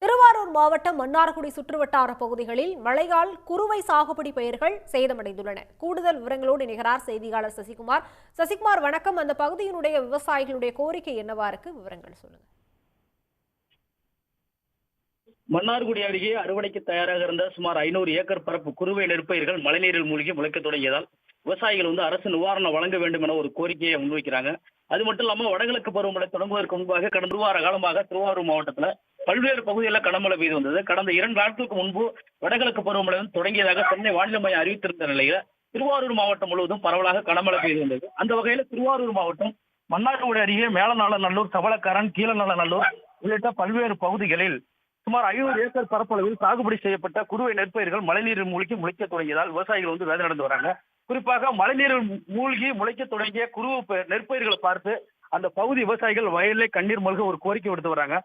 திருவாரூர் மாவட்டம் மன்னார்குடி சுற்றுவட்டார பகுதிகளில் மழையால் குறுவை சாகுபடி பயிர்கள் சேதமடைந்துள்ளன. கூடுதல் விவரங்களோடு இணைகிறார் செய்தியாளர் சசிகுமார். சசிகுமார், வணக்கம். அந்த பகுதியினுடைய விவசாயிகளுடைய கோரிக்கை என்னவா இருக்கு? விவரங்கள் சொல்லுங்க. மன்னார்குடி அருகே அறுவடைக்கு தயாராக இருந்த சுமார் 500 ஏக்கர் பரப்பு குறுவை நெற்பயிர்கள் மழைநீரில் மூழ்கி முளைக்க தொடங்கியதால் விவசாயிகள் அரசு நிவாரணம் வழங்க வேண்டும் என ஒரு கோரிக்கையை முன்வைக்கிறாங்க. அது மட்டும் இல்லாம வடகிழக்கு பருவமழை தொடங்குவதற்கு முன்பாக கடந்த ஒரு வார காலமாக திருவாரூர் மாவட்டத்துல பல்வேறு பகுதிகளில் கனமழை பெய்து வந்தது. கடந்த 2 நாட்களுக்கு முன்பு வடகிழக்கு பருவமழை தொடங்கியதாக சென்னை வானிலை மையம் அறிவித்திருந்த நிலையில திருவாரூர் மாவட்டம் முழுவதும் பரவலாக கனமழை பெய்து வந்தது. அந்த வகையில திருவாரூர் மாவட்டம் மன்னார்குடி அருகே மேலநாளநல்லூர், சவளக்காரன், கீழநல்லநல்லூர் உள்ளிட்ட பல்வேறு பகுதிகளில் சுமார் 500 ஏக்கர் பரப்பளவில் சாகுபடி செய்யப்பட்ட குறுவை நெற்பயிர்கள் மழைநீரில் மூழ்கி முளைக்க தொடங்கியதால் விவசாயிகள் வேதனை அடைந்து வராங்க. குறிப்பாக மழைநீரில் மூழ்கி முளைக்க தொடங்கிய குறுவை நெற்பயிர்களை பார்த்து அந்த பகுதி விவசாயிகள் வயலிலே கண்ணீர் மல்க ஒரு கோரிக்கை விடுத்து வராங்க.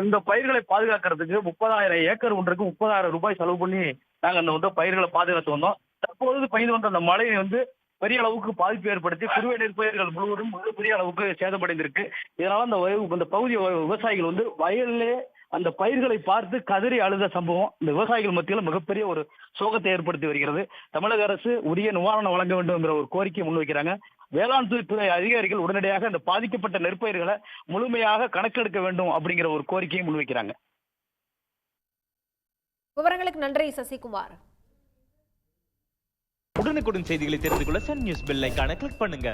இந்த பயிர்களை பாதுகாக்கிறதுக்கு 30,000 ஏக்கர் ஒன்றுக்கு 30,000 ரூபாய் செலவு பண்ணி நாங்க அந்த பயிர்களை பாதுகாத்து வந்தோம். தற்போது பெய்து வந்த அந்த மழை பெரிய அளவுக்கு பாதிப்பு ஏற்படுத்தி குறுவை நெற்பயிர்கள் முழுவதும் மிகப்பெரிய அளவுக்கு சேதமடைந்திருக்கு. இதனால அந்த பகுதி விவசாயிகள் வயலிலே அந்த பயிர்களை பார்த்து கதறி அழுத சம்பவம் இந்த விவசாயிகள் மத்தியில் மிகப்பெரிய ஒரு சோகத்தை ஏற்படுத்தி வருகிறது. தமிழக அரசு உரிய நிவாரணம் வழங்க வேண்டும் என்ற ஒரு கோரிக்கையை முன்வைக்கிறாங்க. வேளாண் துறை அதிகாரிகள் உடனடியாக அந்த பாதிக்கப்பட்ட நெற்பயிர்களை முழுமையாக கணக்கெடுக்க வேண்டும் அப்படிங்கிற ஒரு கோரிக்கையை முன்வைக்கிறாங்க. விவரங்களுக்கு நன்றி சசிகுமார். உடனுக்குடன் செய்திகளை தெரிந்து கொள்ள சன் நியூஸ் பெல் ஐகானை கிளிக் பண்ணுங்க.